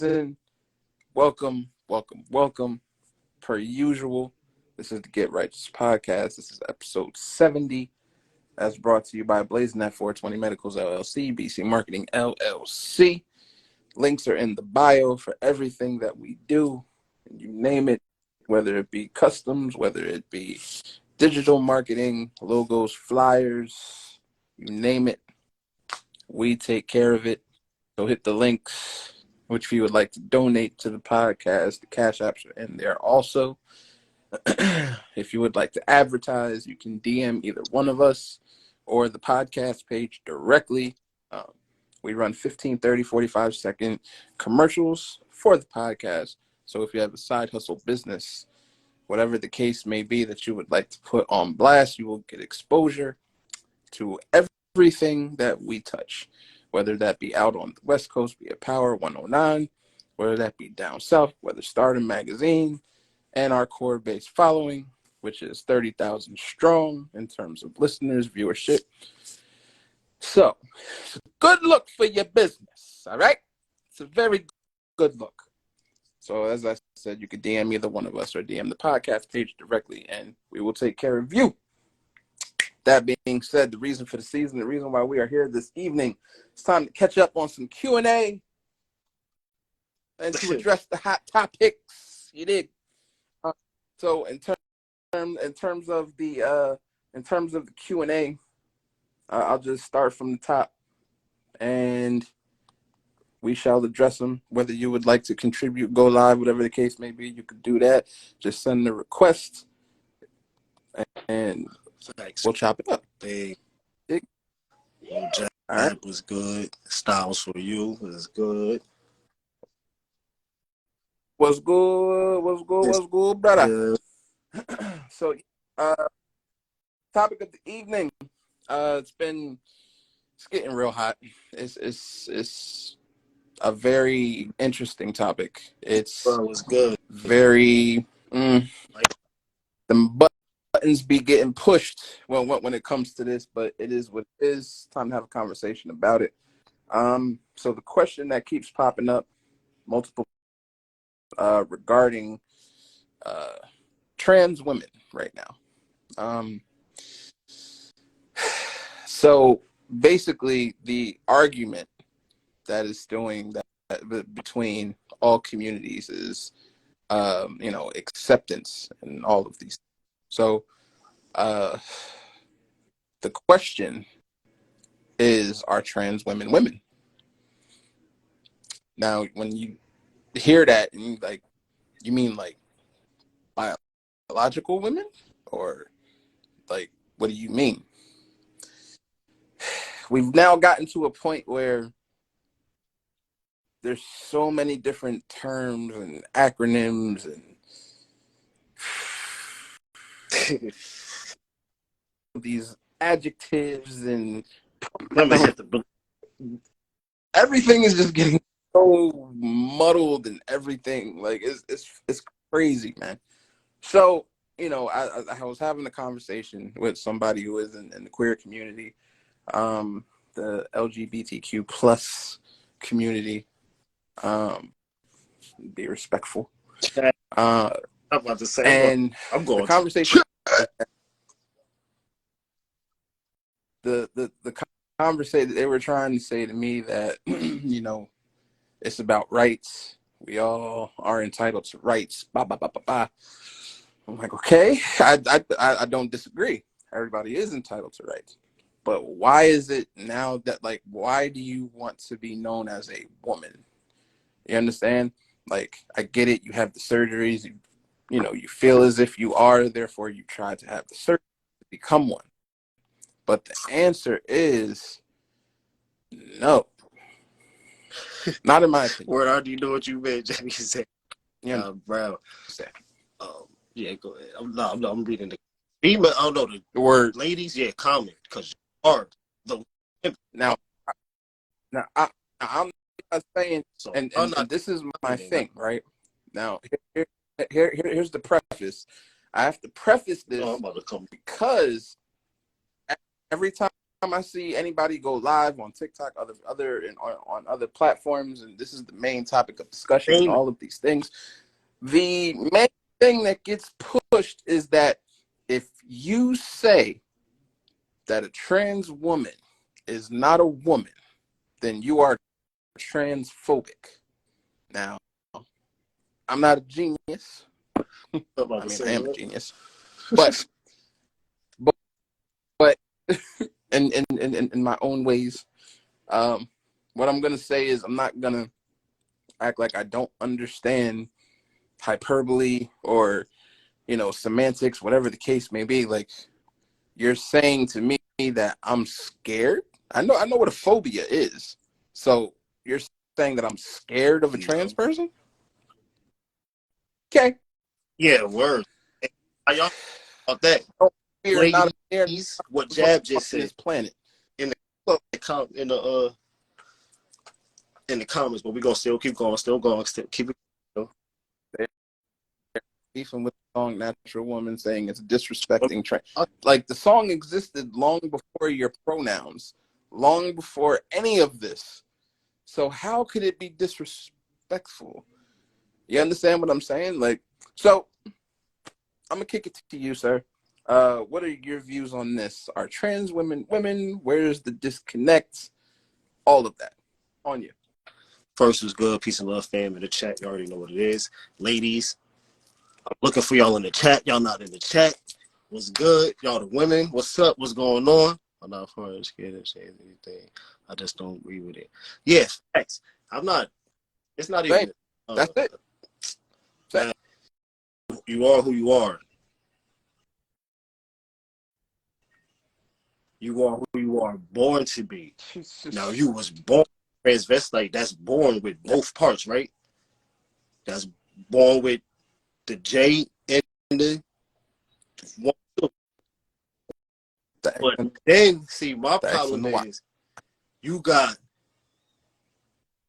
season. Welcome. Per usual, this is the Get Righteous podcast. This is episode 70, as brought to you by Blazing at 420 Medicals LLC, BC Marketing LLC. Links are in the bio for everything that we do. You name it, whether it be customs, whether it be digital marketing, logos, flyers, you name it, we take care of it. So hit the links, which if you would like to donate to the podcast, the cash apps are in there also. If you would like to advertise, you can DM either one of us or the podcast page directly. We run 15, 30, 45-second commercials for the podcast. So if you have a side hustle business, whatever the case may be that you would like to put on blast, you will get exposure to everything that we touch, whether that be out on the West Coast, be it Power 109, whether that be down south, whether Stardom Magazine, and our core base following, which is 30,000 strong in terms of listeners, viewership. So, it's a good look for your business, all right? It's a very good look. So, as I said, you could DM either one of us or DM the podcast page directly, and we will take care of you. That being said, the reason for the season, the reason why we are here this evening, it's time to catch up on some Q&A and to address the hot topics. You dig? So, in terms of the Q&A, I'll just start from the top, and we shall address them. Whether you would like to contribute, go live, whatever the case may be, you could do that. Just send the request, and we'll chop it up. Big. All right. Was good. Styles for you was good. What's good, brother? So, topic of the evening. It's getting real hot. It's a very interesting topic. It's good. Very the buttons be getting pushed when it comes to this, but it is what it is. Time to have a conversation about it. So the question that keeps popping up, multiple regarding trans women right now. So basically, the argument that is doing that between all communities is, acceptance and all of these. So the question is, are trans women women? Now, when you hear that, and you mean like biological women, or like, what do you mean? We've now gotten to a point where there's so many different terms and acronyms and these adjectives, and everything is just getting so muddled and everything. Like, it's crazy, man. So, I was having a conversation with somebody who is in the queer community, the LGBTQ plus community. Be respectful. I'm about to say, and I'm going the conversation. The conversation, they were trying to say to me that it's about rights. We all are entitled to rights. Bah, bah, bah, bah, bah. I'm like, okay, I don't disagree. Everybody is entitled to rights. But why is it now that, why do you want to be known as a woman? You understand? Like, I get it. You have the surgeries. You feel as if you are. Therefore, you try to have the surgery to become one. But the answer is no. Not in my opinion. Word out, you know what you meant, Jamie said. Bro. Yeah, go ahead. I'm reading the female. Oh no, the word ladies. Yeah, comment, because you are the now. I'm not saying, so, and this is my thing, right? Now, here's the preface. I have to preface this because every time I see anybody go live on TikTok, on other platforms, and this is the main topic of discussion and all of these things, the main thing that gets pushed is that if you say that a trans woman is not a woman, then you are transphobic. Now, I'm not a genius. I mean, I am a genius, but in my own ways, what I'm gonna say is I'm not gonna act like I don't understand hyperbole or semantics, whatever the case may be. Like, you're saying to me that I'm scared. I know what a phobia is. So you're saying that I'm scared of a trans person? Okay. Yeah, word. How y'all about that? Ladies, what Jab just said. This planet. In the comments, but we're gonna still keep going, still keep it. Beefing with the song Natural Woman, saying it's disrespecting trans. Like, the song existed long before your pronouns, long before any of this. So how could it be disrespectful? You understand what I'm saying? Like, so I'm gonna kick it to you, sir. What are your views on this? Are trans women women? Where's the disconnect? All of that on you. First was good. Peace and love, fam. In the chat, you already know what it is. Ladies, I'm looking for y'all in the chat. Y'all not in the chat. What's good? Y'all the women. What's up? What's going on? I'm not scared of saying anything. I just don't agree with it. Yes, facts. I'm not. It's not even. That's it. Man, you are who you are. You are who you are born to be. Now, you was born transvestite. That's born with both parts, right? That's born with the J and the one. But then, see, my problem is you got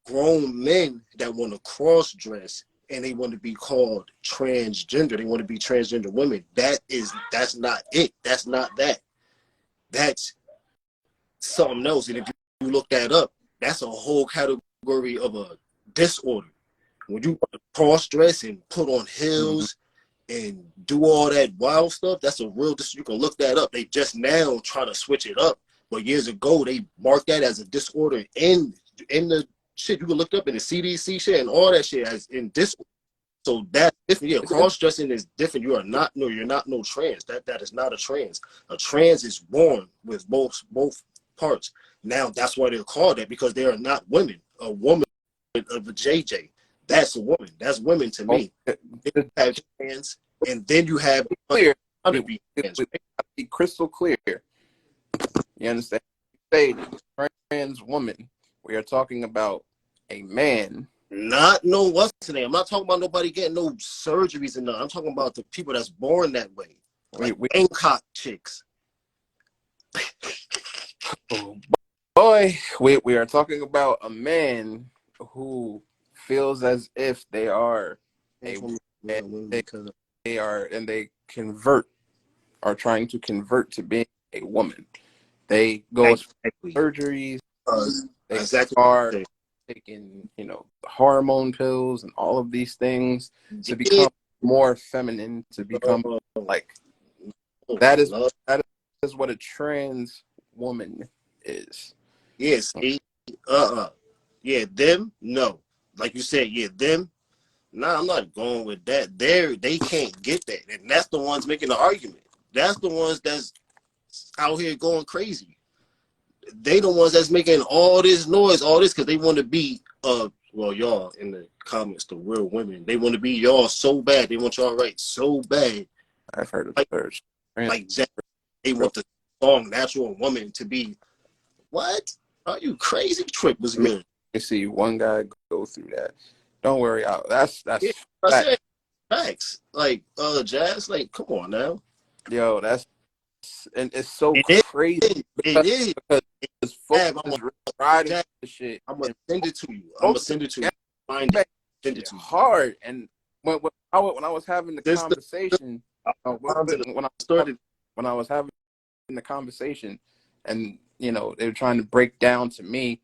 grown men that want to cross dress and they want to be called transgender. They want to be transgender women. That's not it. That's not that. That's something else. And if you look that up, that's a whole category of a disorder. When you cross dress and put on heels and do all that wild stuff, that's a real disorder. You can look that up. They just now try to switch it up. But years ago, they marked that as a disorder in the shit. You can look up in the CDC shit and all that shit as in disorder. So that's different. Yeah, cross-dressing is different. You're not no trans. That is not a trans. A trans is born with both parts. Now that's why they're called that, because they are not women. A woman of a JJ, that's a woman. That's women to me. Then you have trans, and then you have clear. Be crystal clear. You understand? Say trans woman. We are talking about a man. Not no what's the name. I'm not talking about nobody getting no surgeries and nothing. I'm talking about the people that's born that way. Like Bangkok chicks. Oh, boy, we are talking about a man who feels as if they are they are trying to convert to being a woman. They go through surgeries. They are taking, hormone pills and all of these things to become more feminine, to become like that is what a trans woman is. Yes. Yeah, them, no. Like you said, yeah, them. Nah, I'm not going with that. They can't get that. And that's the ones making the argument. That's the ones that's out here going crazy. They the ones that's making all this noise, all this, because they want to be well, y'all in the comments, the real women, they want to be y'all so bad. They want y'all right so bad. I've heard of like Jack, they want the song Natural Woman to be what? Are you crazy? Trip was good. You see one guy go through that. Don't worry, that's yeah, I said facts. Like Jazz, like come on now. Yo, and it's so crazy. Because folks is riding the shit. I'm gonna send it to you. I'm gonna send it to you. Find it. Send it to you. Hard. And when I was having the conversation, when I was having the conversation, and they were trying to break down to me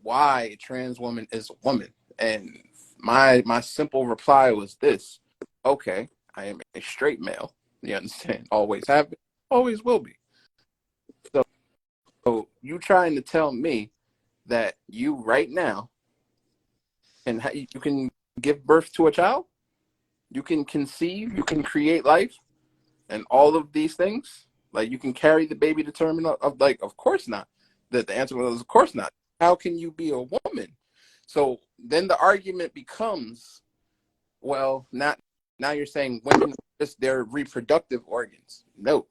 why a trans woman is a woman. And my simple reply was this: okay, I am a straight male. You understand? Always have been, always will be. So you trying to tell me that you right now you can give birth to a child, you can conceive, you can create life, and all of these things? Like, you can carry the baby to term of, like, of course not. The answer was, of course not. How can you be a woman? So then the argument becomes, well, not now you're saying women just their reproductive organs. No,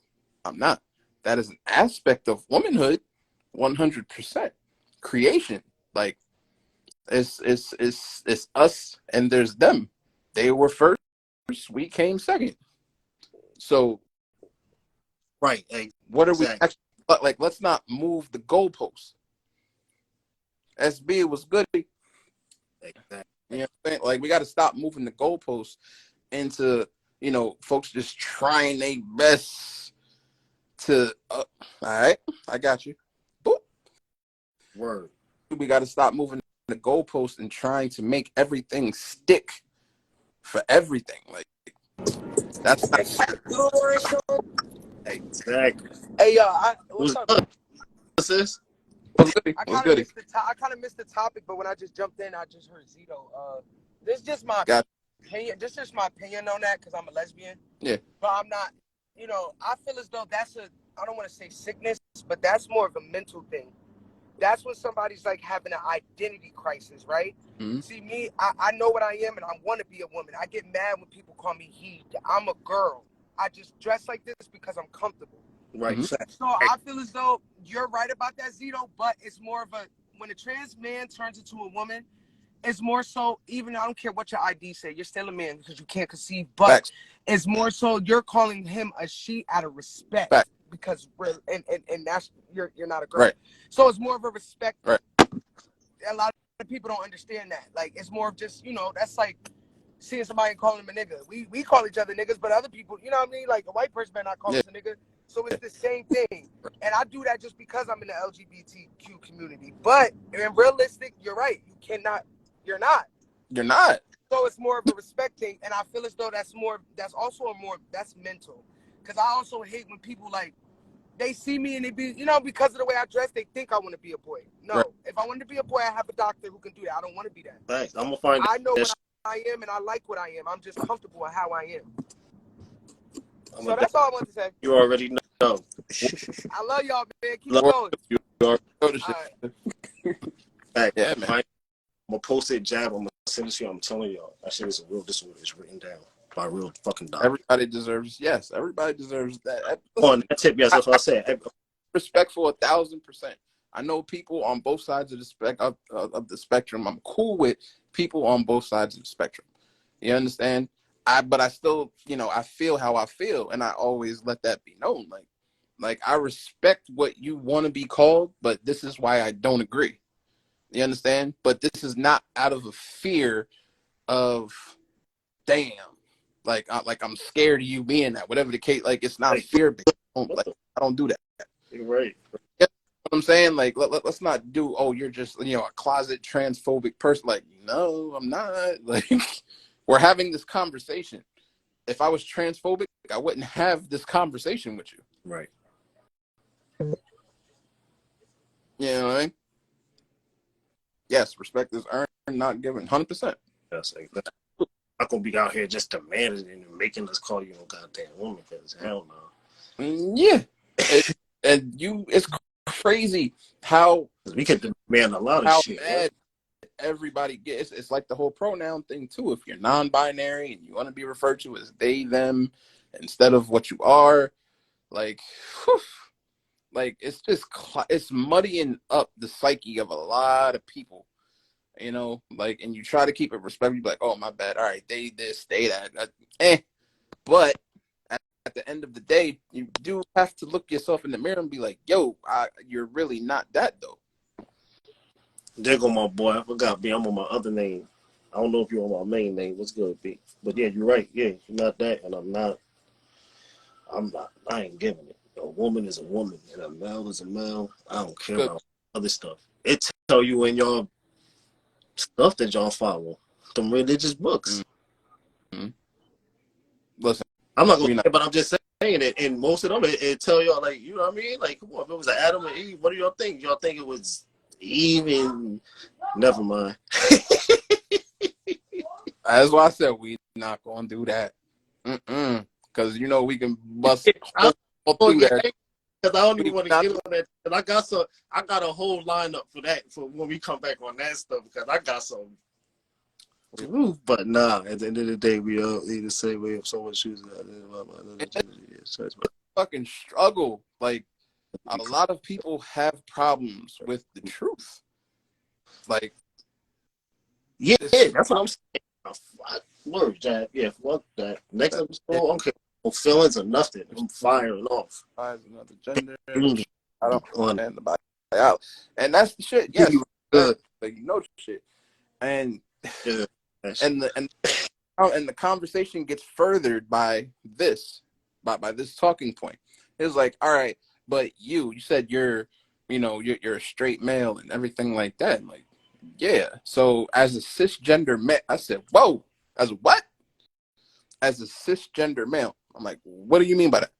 I'm not. That is an aspect of womanhood, 100%. Creation, like, it's us and there's them. They were first, we came second. So Right. what are we actually, like, let's not move the goalposts. SB was good. Exactly. You know what I'm saying? Like, we got to stop moving the goalposts into, folks just trying their best to, all right, I got you. Boop. Word. We got to stop moving the goalposts and trying to make everything stick for everything. Like, that's not Exactly. Hey, what's up, man? What's this? what's good. I What's kind of good. missed I kind of missed the topic, but when I just jumped in, I just heard Zito. This is just my Got opinion. This is just my opinion on that because I'm a lesbian. Yeah. But I'm not. I feel as though that's I don't want to say sickness, but that's more of a mental thing. That's when somebody's like having an identity crisis, right? Mm-hmm. See, me, I know what I am, and I want to be a woman. I get mad when people call me he. I'm a girl. I just dress like this because I'm comfortable. Right. Mm-hmm. So I feel as though you're right about that, Zito, but it's more of when a trans man turns into a woman, it's more so, even I don't care what your ID say, you're still a man because you can't conceive, but Facts. it's more so you're calling him a she out of respect. Facts. Because and that's you're not a girl. Right. So it's more of a respect. Right. A lot of people don't understand that. Like, it's more of just, that's like seeing somebody and calling him a nigga. We call each other niggas, but other people, you know what I mean? Like, a white person better not call us a nigga. So it's the same thing. And I do that just because I'm in the LGBTQ community. But in realistic, you're right. You're not. You're not. So it's more of a respect thing. And I feel as though that's mental. Because I also hate when people, like, they see me and they be, because of the way I dress, they think I want to be a boy. No. Right. If I wanted to be a boy, I have a doctor who can do that. I don't want to be that. Thanks. I'm gonna find. I know what I am, and I like what I am. I'm just comfortable with how I am. So that's all I want to say. You already know. I love y'all, man. Keep it going. You already know the shit. Right. Yeah, man. I'm gonna post it, jab. I'm gonna send it to you. I'm telling y'all, that shit is a real. This one is written down by a real fucking doctor. Everybody deserves that. On that tip, yes, that's what I said. Respectful 1,000%. I know people on both sides of the spectrum. I'm cool with people on both sides of the spectrum. You understand? But I still, I feel how I feel, and I always let that be known. Like I respect what you want to be called, but this is why I don't agree. You understand? But this is not out of a fear of, damn, like I'm scared of you being that. Whatever the case, like, it's not fear based. I don't do that. You're right. You know what I'm saying? Like, let's not do, oh, you're just, a closet transphobic person. Like, no, I'm not. Like, we're having this conversation. If I was transphobic, I wouldn't have this conversation with you. Right. You know what I mean? Yes, respect is earned, not given. 100%. Yes, exactly. I'm not gonna be out here just demanding and making us call you a goddamn woman, because hell no. Yeah. It's crazy how we can demand a lot of how shit. Mad everybody gets. It's like the whole pronoun thing too. If you're non-binary and you want to be referred to as they, them, instead of what you are, like, whew, like, it's just it's muddying up the psyche of a lot of people. Like, and you try to keep it respectful. You be like, oh, my bad. All right, they this, they that. But at the end of the day, you do have to look yourself in the mirror and be like, yo, you're really not that, though. There go my boy. I forgot, B. I'm on my other name. I don't know if you're on my main name. What's good, B? But yeah, you're right. Yeah, you're not that, and I'm not. I ain't giving it. A woman is a woman and a male is a male. I don't care Good. about other stuff. It tell you in your stuff that y'all follow, them religious books. Mm-hmm. Listen, I'm not gonna say it, but I'm just saying it. And most of them, it tell y'all like, you know what I mean? Like, come on, if it was an Adam and Eve, what do y'all think? Y'all think it was Eve and never mind. that's why I said we not gonna do that. Because you know we can bust I through that. because I don't even We want to not, get on that. And I got a whole lineup for that for when we come back on that stuff because I got some. But nah, at the end of the day, we all need the same way. If someone chooses that, fucking struggle. Like a lot of people have problems with the truth. Like, yeah, that's what I'm saying. Word, Jack. Yeah, fuck that. Next episode, I don't care no feelings or nothing. I'm firing off. Another gender. Mm. I don't understand the biology. And that's the shit. Yes, Good. like you know shit. And Yeah. and the conversation gets furthered by this, by this talking point. It's like, all right, but you said you're a straight male and everything like that. Like, yeah. So as a cisgender male, I said, whoa, as a what? As a cisgender male. I'm like, what do you mean by that?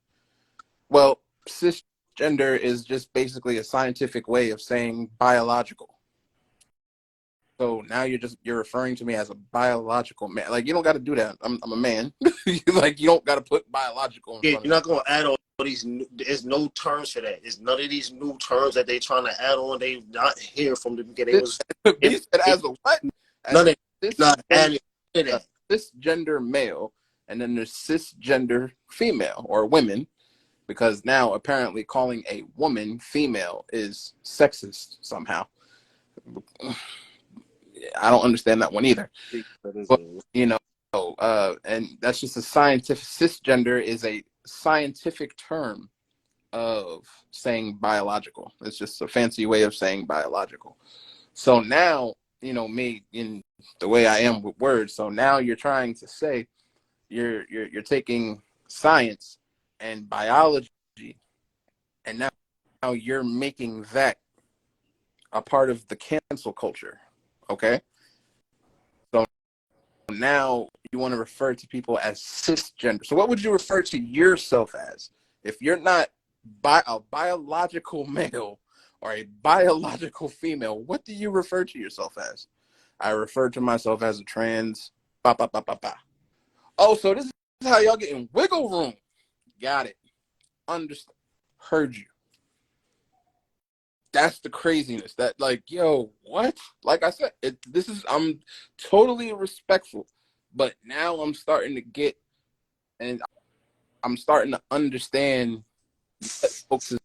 Well, cisgender is just basically a scientific way of saying biological. So now you're referring to me as a biological man. Like you don't got to do that. I'm a man. Like you don't got to put biological in Yeah, front you're of not gonna add all these. There's no terms for that. There's none of these new terms that they trying to add on. They not here from the beginning. It was me. Said as a what? As none a of not adding to that. cisgender male, and then there's cisgender female or women, because now apparently calling a woman female is sexist somehow. I don't understand that one either. But and that's just a scientific. Cisgender is a scientific term of saying biological. It's just a fancy way of saying biological. So now, me in the way I am with words. So now you're trying to say you're taking science and biology, and now you're making that a part of the cancel culture. Okay. So now you want to refer to people as cisgender. So what would you refer to yourself as if you're not a biological male or a biological female? What do you refer to yourself as? I refer to myself as a trans. Ba, ba, ba, ba, ba. Oh, so this is how y'all getting wiggle room. Got it. Understand. Heard you. That's the craziness. That like, yo, what? Like I said, I'm totally respectful, but now I'm starting to get, and I'm starting to understand what folks is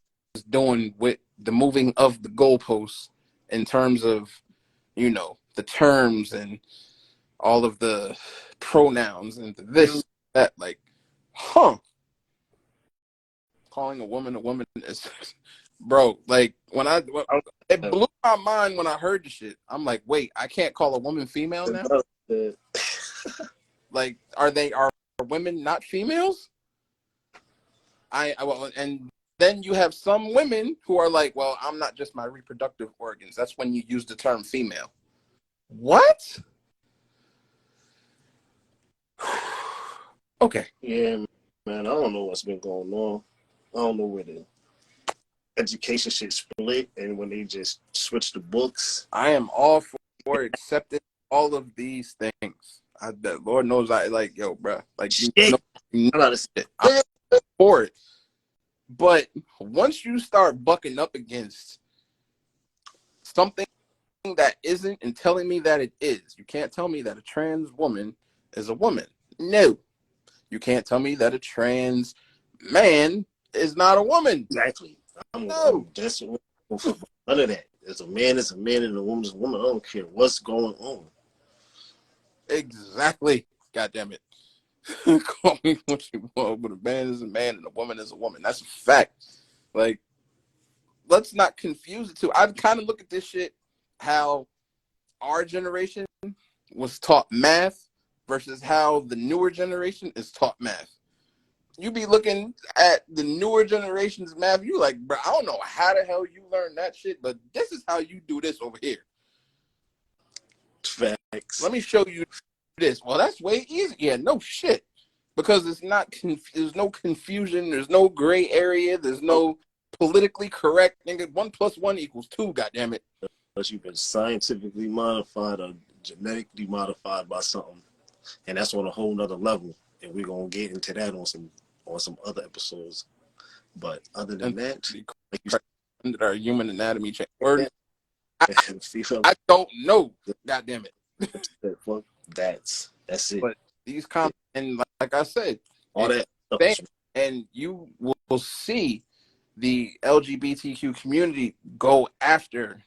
doing with the moving of the goalposts in terms of, the terms and all of the pronouns and this, that, like, calling a woman is, bro, like it blew my mind when I heard the shit. I'm like, wait, I can't call a woman female now? Like, are women not females? And then you have some women who are like, well, I'm not just my reproductive organs. That's when you use the term female. What? Okay. Yeah, man. I don't know what's been going on. I don't know where the education shit split and when they just switch the books. I am all for accepting all of these things. Lord knows I like, yo, bro. Like, I'm for it. But once you start bucking up against something that isn't and telling me that it is, you can't tell me that a trans woman is a woman. No. You can't tell me that a trans man is not a woman. Exactly. I'm just none of that. As a man is a man and a woman is a woman. I don't care what's going on. Exactly. God damn it. Call me what you want, but a man is a man and a woman is a woman. That's a fact. Like, let's not confuse the two. I kind of look at this shit how our generation was taught math versus how the newer generation is taught math. You be looking at the newer generation's math. You like, bro, I don't know how the hell you learned that shit, but this is how you do this over here. Facts. Let me show you this. Well, that's way easier. Yeah, no shit. Because it's not, there's no confusion. There's no gray area. There's no politically correct. Nigga, 1 + 1 = 2, goddammit. Unless you've been scientifically modified or genetically modified by something. And that's on a whole nother level. And we're going to get into that on some other episodes. But other than that, like you said, our human anatomy change. I don't know. God damn it. Fuck, that's it. But these comments, and like I said, all that stuff, and you will see the LGBTQ community go after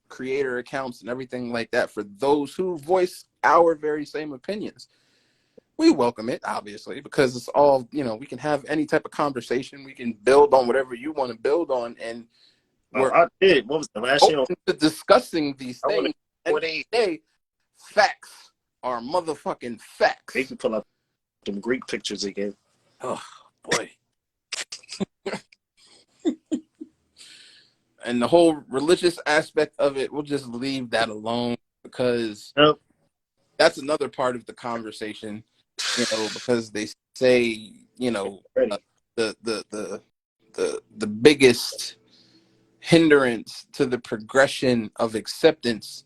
creator accounts and everything like that for those who voice our very same opinions. We welcome it, obviously, because it's all, we can have any type of conversation. We can build on whatever you want to build on. And I did. What was the last year? Open to discussing these things. And today, facts are motherfucking facts. They can pull up some Greek pictures again. Oh, boy. And the whole religious aspect of it, we'll just leave that alone because that's another part of the conversation, because they say, the biggest hindrance to the progression of acceptance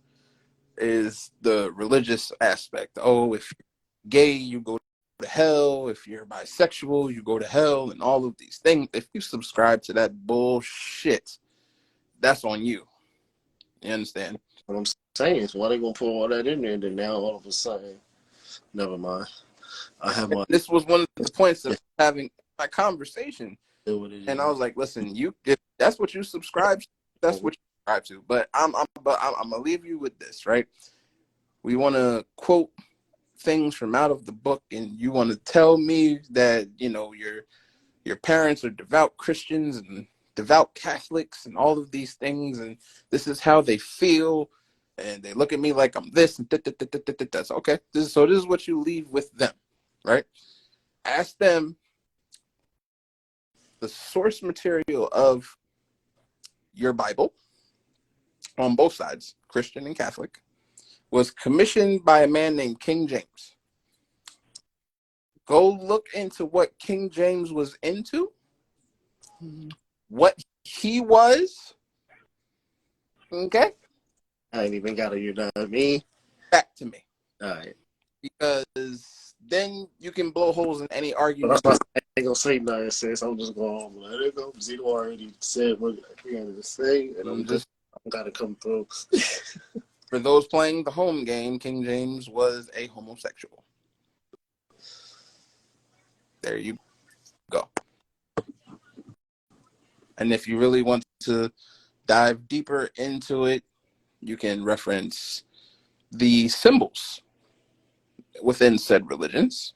is the religious aspect. Oh, if you're gay, you go to hell. If you're bisexual, you go to hell, and all of these things. If you subscribe to that bullshit, that's on you. You understand? What I'm saying is, why they gonna put all that in there, and then now all of a sudden, never mind. This was one of the points of having my conversation, and I was like, "Listen, if that's what you subscribe to, that's what you subscribe to." But I'm gonna leave you with this, right? We want to quote things from out of the book, and you want to tell me that your parents are devout Christians and devout Catholics and all of these things, and this is how they feel, and they look at me like I'm this and that's okay. This is what you leave with them, right? Ask them the source material of your Bible on both sides, Christian and Catholic, was commissioned by a man named King James. Go look into what King James was into, what he was. Okay? I ain't even got to, you know what I mean? Back to me. All right. Because then you can blow holes in any argument. But I ain't going to say nothing, sis. I'm just going to let it go. Zito already said what he had to say, and I'm got to come through. For those playing the home game, King James was a homosexual. There you go. And if you really want to dive deeper into it, you can reference the symbols within said religions,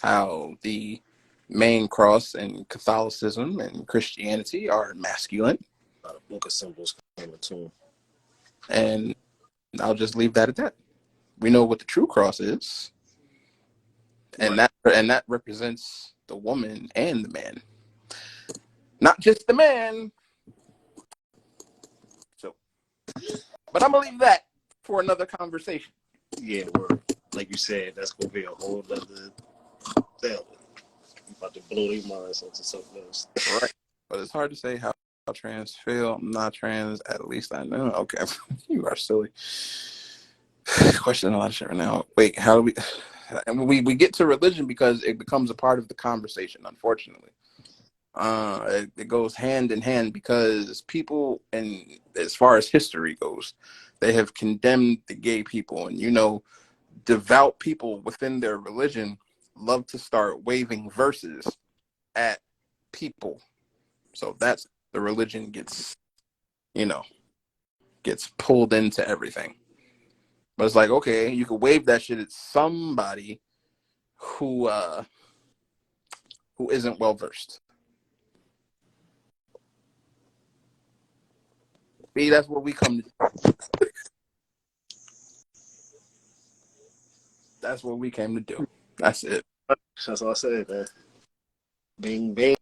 how the main cross in Catholicism and Christianity are masculine. A book of symbols came to. And I'll just leave that at that. We know what the true cross is, and that represents the woman and the man, not just the man. So, but I'm gonna leave that for another conversation. Yeah, like you said, that's gonna be a whole other thing. You about to blow their minds onto something else. Right, but it's hard to say how trans feel. I'm not trans, at least I know. Okay, you are silly. Questioning a lot of shit right now. Wait, how do we? And we get to religion because it becomes a part of the conversation. Unfortunately, it goes hand in hand because people, and as far as history goes, they have condemned the gay people, and devout people within their religion love to start waving verses at people. So that's the religion gets pulled into everything. But it's like, okay, you could wave that shit at somebody who isn't well versed. See, that's what we come to do. That's what we came to do. That's it. That's all I said, man. Bing, bing.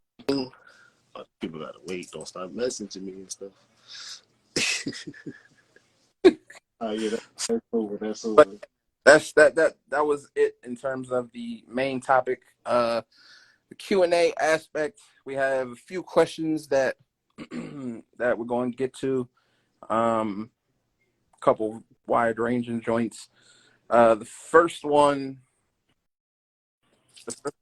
People gotta wait. Don't stop messaging me and stuff. Oh yeah, that's over. That's But over. that was it in terms of the main topic. The Q&A aspect, we have a few questions that that we're going to get to. A couple wide ranging joints. The first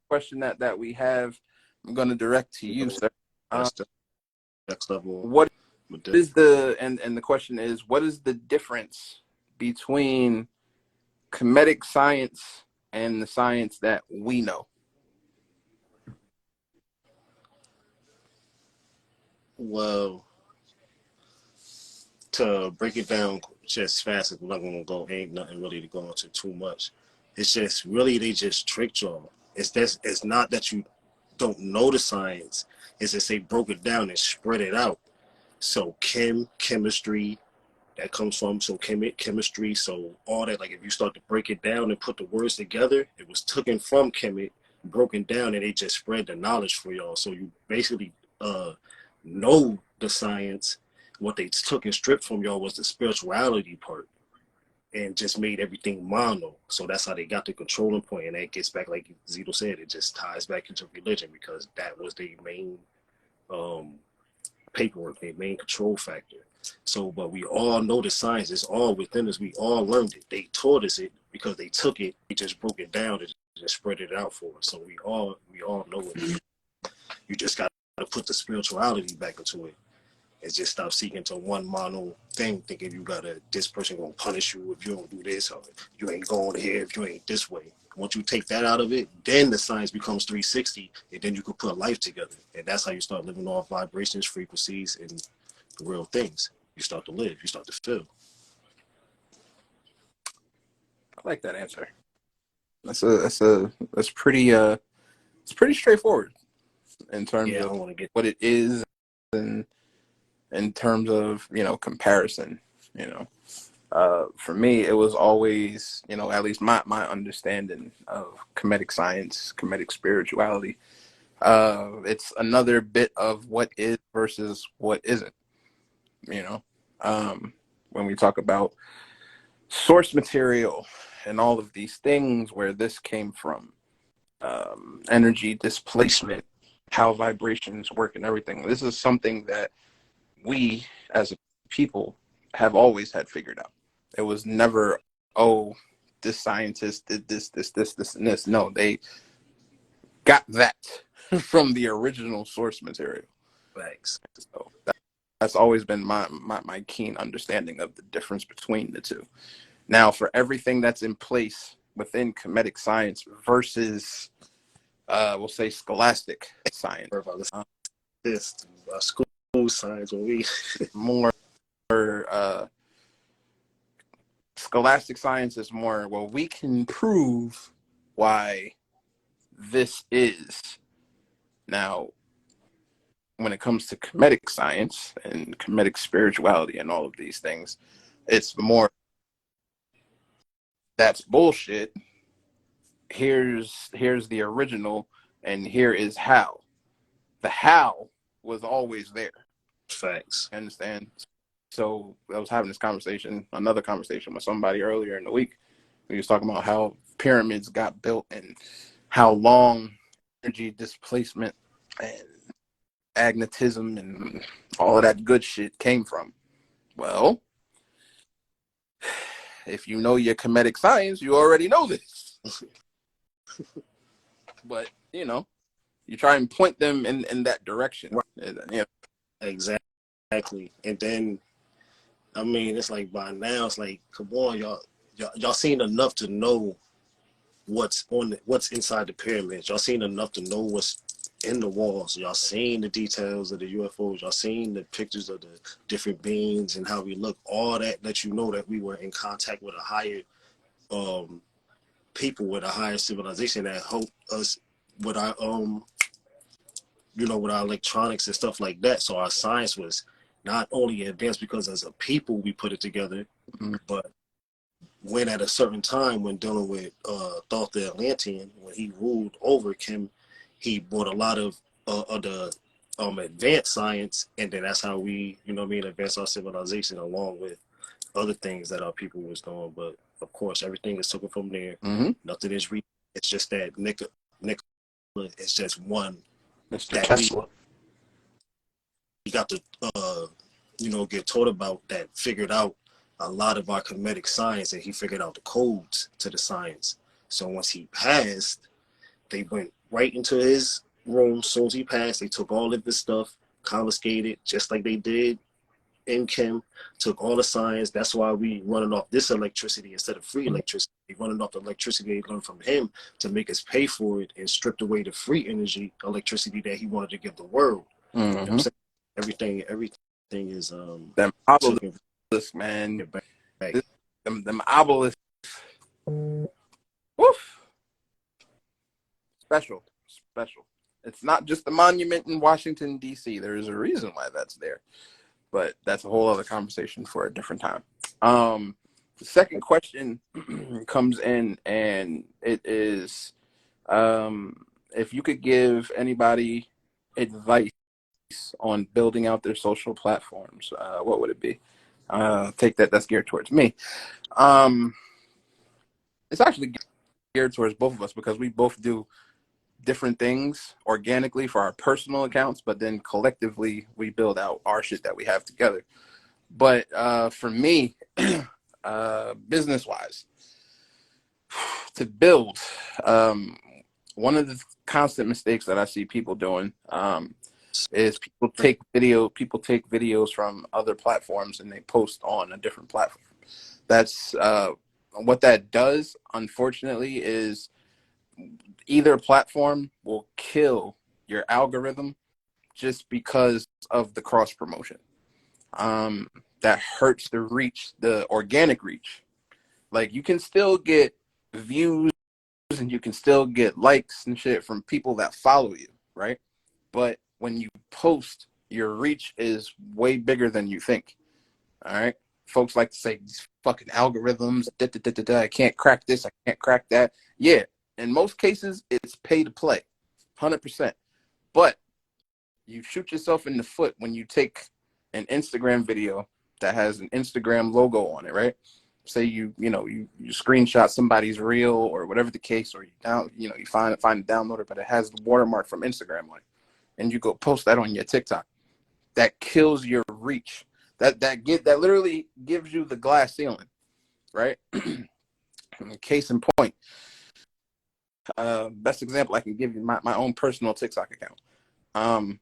question that we have, I'm going to direct to you, sir. That's the next level. What is the question is, what is the difference between comedic science and the science that we know? Well, to break it down just fast, we're not gonna go. Ain't nothing really to go into too much. It's just really they just tricked y'all. It's not that you don't know the science. It's just they broke it down and spread it out. So chemistry, that comes from chemistry. So all that, like if you start to break it down and put the words together, it was taken from chemic, broken down, and they just spread the knowledge for y'all. So you basically know the science. What they took and stripped from y'all was the spirituality part, and just made everything mono. So that's how they got the controlling point, and that gets back, like Zito said, it just ties back into religion because that was the main um, paperwork, their main control factor. So, but we all know the science is all within us. We all learned it. They taught us it because they took it. They just broke it down and just spread it out for us. So we all know it. You just got to put the spirituality back into it and just stop seeking to one mono thing, thinking you gotta this person gonna punish you if you don't do this or you ain't going here if you ain't this way. Once you take that out of it, then the science becomes 360, and then you can put life together, and that's how you start living off vibrations, frequencies, and real things. You start to live, you start to feel. I like that answer. That's pretty it's pretty straightforward in terms Yeah, I of don't want to get what it is, and in terms of, comparison. For me, it was always, at least my understanding of comedic science, comedic spirituality. It's another bit of what is versus what isn't. You know, when we talk about source material and all of these things, where this came from, energy displacement, how vibrations work, and everything. This is something that we as a people have always had figured out. It was never, oh, this scientist did this, and this. No, they got that from the original source material. facts. So that's always been my keen understanding of the difference between the two. Now, for everything that's in place within comedic science versus, we'll say, scholastic science, This school science when we more scholastic science is more, well, we can prove why this is. Now, when it comes to comedic science and comedic spirituality and all of these things, it's more, that's bullshit. Here's the original, and here is how. The how was always there. facts. Understand? So I was having another conversation with somebody earlier in the week. We was talking about how pyramids got built and how long energy displacement and magnetism and all of that good shit came from. Well, if you know your comedic science, you already know this. But, you try and point them in that direction. Right. Exactly. And then I mean, it's like by now, it's like, come on, y'all seen enough to know what's inside the pyramids. Y'all seen enough to know what's in the walls. Y'all seen the details of the UFOs. Y'all seen the pictures of the different beings and how we look. All that let you know that we were in contact with a higher people, with a higher civilization that helped us with our with our electronics and stuff like that. So our science was not only advanced because as a people we put it together, but when at a certain time when dealing with Thoth the Atlantean, when he ruled over Kim, he brought a lot of of the advanced science, and then that's how we, you know what I mean, advance our civilization along with other things that our people was doing. But of course, everything is taken from there. Mm-hmm. Nothing is real. It's just that Nikola is just one Mr. that we Tesla. got to get taught about, that figured out a lot of our Kemetic science, and he figured out the codes to the science. So once he passed, they went right into his room. As soon as he passed, they took all of his stuff, confiscated, just like they did in Chem, took all the science. That's why we running off this electricity instead of free electricity. Running off the electricity they learned from him to make us pay for it, and stripped away the free energy, electricity that he wanted to give the world. You know what I'm Mm-hmm. saying? Everything is Them taken obelisks, man. back. Them obelisks. Woof. Special. It's not just the monument in Washington, D.C. There is a reason why that's there. But that's a whole other conversation for a different time. The second question comes in, and it is, if you could give anybody advice on building out their social platforms, what would it be? Take that. That's geared towards me. It's actually geared towards both of us because we both do different things organically for our personal accounts, but then collectively we build out our shit that we have together. But for me, business wise, to build, one of the constant mistakes that I see people doing is people take videos from other platforms and they post on a different platform. That's what that does, unfortunately, is either platform will kill your algorithm just because of the cross promotion. That hurts the reach, the organic reach. Like, you can still get views and you can still get likes and shit from people that follow you, right? But when you post, your reach is way bigger than you think. All right. Folks like to say these fucking algorithms, I can't crack this, I can't crack that. Yeah, in most cases, it's pay to play, 100%. But you shoot yourself in the foot when you take an Instagram video that has an Instagram logo on it, right? Say you screenshot somebody's reel or whatever the case, or you find a downloader, but it has the watermark from Instagram on it, and you go post that on your TikTok. That kills your reach. That literally gives you the glass ceiling, right? Case in point, best example I can give you, my own personal TikTok account.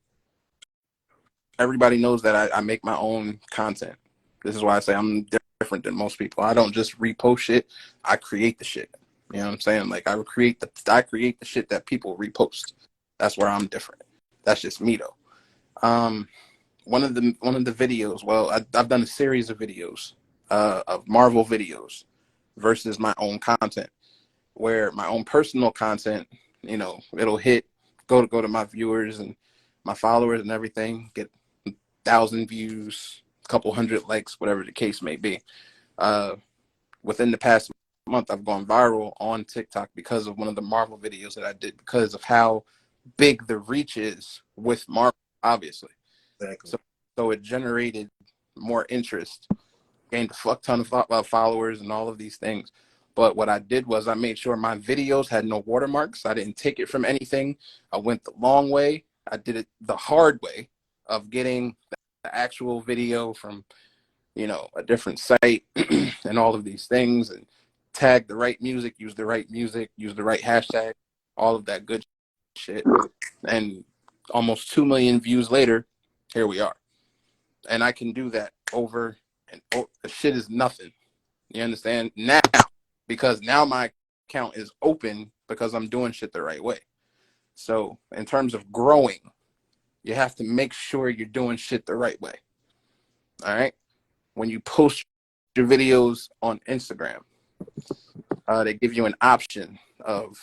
Everybody knows that I make my own content. This is why I say I'm different than most people. I don't just repost shit. I create the shit. You know what I'm saying? Like, I create the shit that people repost. That's where I'm different. That's just me though. One of the videos. Well, I've done a series of videos of Marvel videos versus my own content, where my own personal content, it'll hit, go to my viewers and my followers and everything, get 1,000 views, a couple hundred likes, whatever the case may be. Within the past month, I've gone viral on TikTok because of one of the Marvel videos that I did, because of how big the reach is with Marvel, obviously. Exactly. So it generated more interest, gained a fuck ton of followers and all of these things. But what I did was I made sure my videos had no watermarks. I didn't take it from anything. I went the long way. I did it the hard way of getting the actual video from, a different site and all of these things, and tag the right music, use the right hashtag, all of that good shit. And almost 2 million views later, here we are. And I can do that over and over. The shit is nothing. You understand? Now, because now my account is open because I'm doing shit the right way. So in terms of growing, you have to make sure you're doing shit the right way. All right? When you post your videos on Instagram, they give you an option of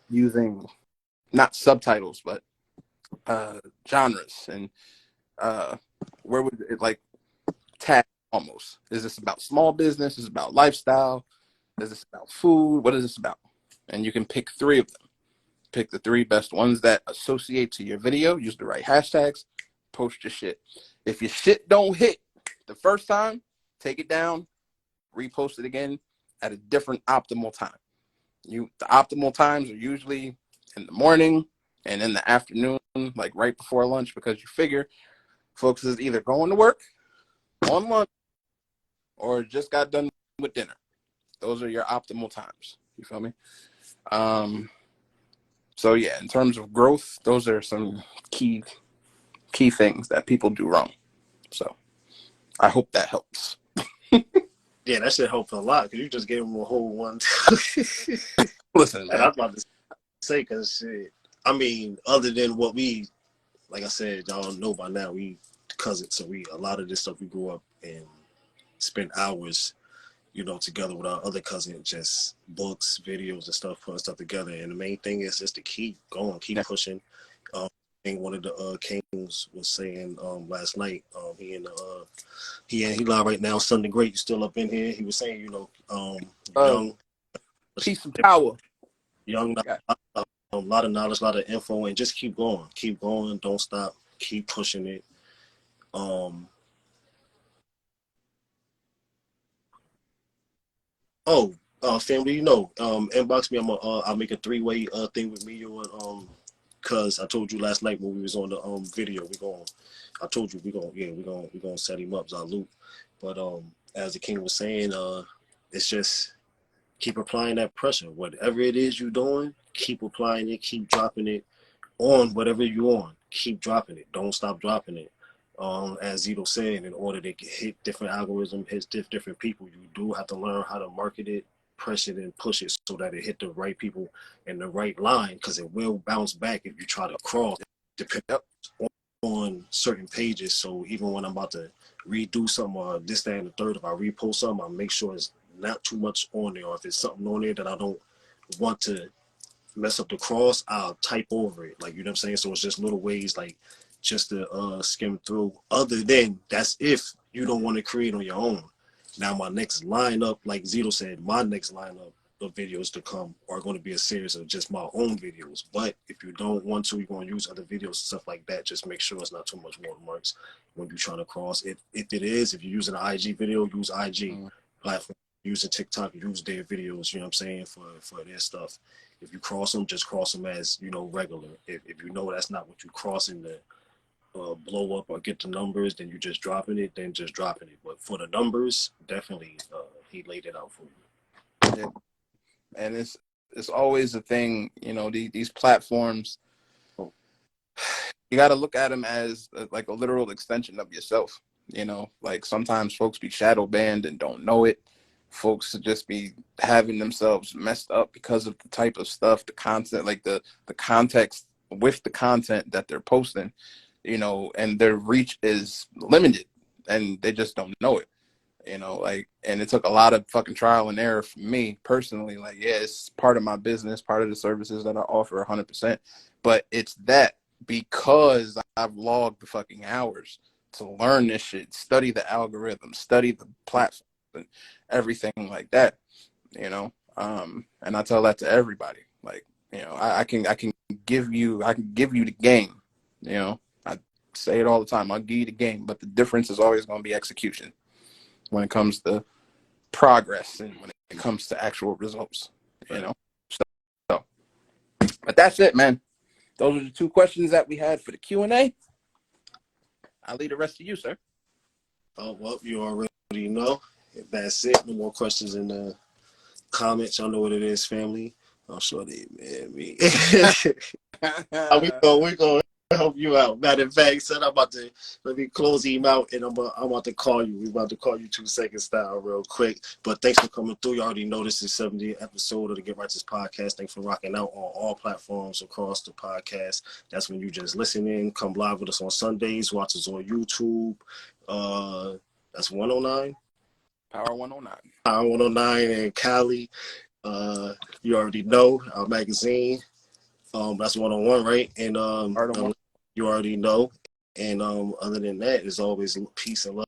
using not subtitles, but genres, and where would it, like, tag almost? Is this about small business? Is this about lifestyle? Is this about food? What is this about? And you can pick 3 of them. Pick the 3 best ones that associate to your video. Use the right hashtags. Post your shit. If your shit don't hit the first time, take it down, repost it again at a different optimal time. The optimal times are usually in the morning and in the afternoon, like right before lunch, because you figure folks is either going to work, on lunch, or just got done with dinner. Those are your optimal times. You feel me? So yeah, in terms of growth, those are some key things that people do wrong. So I hope that helps. Yeah, that should help a lot because you just gave them a whole one. Listen, And man. I was about to say, because I mean, other than what we, like I said, y'all know by now, we cousins, so a lot of this stuff we grew up and spent hours, together with our other cousins, just books, videos, and stuff, putting stuff together. And the main thing is just to keep going, keep pushing. I think one of the Kings was saying last night, he live right now, Sunday Great, you still up in here. He was saying, young, Peace and power. young, a lot of knowledge, a lot of info, and just keep going, don't stop, keep pushing it. Family, inbox me. I'll make a 3-way thing with me, you and cause I told you last night when we was on the video, I told you we're gonna set him up, Zalute. But as the King was saying, it's just keep applying that pressure. Whatever it is you're doing, keep applying it, keep dropping it on whatever you're on. Keep dropping it. Don't stop dropping it. As Zito said, in order to hit different algorithms, hit different people, you do have to learn how to market it, press it, and push it so that it hit the right people in the right line, because it will bounce back if you try to cross, depending on certain pages. So even when I'm about to redo something or this, that, and the third, if I repost something, I make sure it's not too much on there. Or if it's something on there that I don't want to mess up the cross, I'll type over it. Like, you know what I'm saying? So it's just little ways, like, just to skim through. Other than, that's if you don't want to create on your own. Now, my next lineup, like Zito said, my next lineup of videos to come are going to be a series of just my own videos. But if you don't want to, you're going to use other videos and stuff like that. Just make sure it's not too much watermarks when you're trying to cross. If it is, if you're using an IG video, use IG platform. Using TikTok, use their videos, you know what I'm saying, for their stuff. If you cross them, just cross them as, regular. If you know that's not what you're crossing to blow up or get the numbers, then you're just dropping it, then just dropping it. But for the numbers, definitely he laid it out for you. Yeah. And it's always a thing, these platforms, you got to look at them as like a literal extension of yourself. Like sometimes folks be shadow banned and don't know it. Folks just be having themselves messed up because of the type of stuff, the content, like the context with the content that they're posting, and their reach is limited and they just don't know it. And it took a lot of fucking trial and error for me personally. Like, yeah, it's part of my business, part of the services that I offer 100%. But it's that because I've logged the fucking hours to learn this shit, study the algorithm, study the platform and everything like that, and I tell that to everybody. Like, I can give you the game, I say it all the time. I'll give you the game, but the difference is always going to be execution when it comes to progress and when it comes to actual results, So, but that's it, man. Those are the 2 questions that we had for the Q&A. I'll leave the rest to you, sir. Oh, well, you already know. If that's it, no more questions in the comments. Y'all know what it is, family. I'm sure they mad me. we go help you out. Matter of fact, son, let me close him out, and I'm about to call you. We're about to call you 2 second style real quick. But thanks for coming through. You already know this is 70th episode of the Get Righteous podcast. Thanks for rocking out on all platforms across the podcast. That's when you just listen in. Come live with us on Sundays. Watch us on YouTube. That's 109. Power 109. Power 109 in Cali. You already know our magazine. That's 101, right? And you already know. And other than that, it's always peace and love.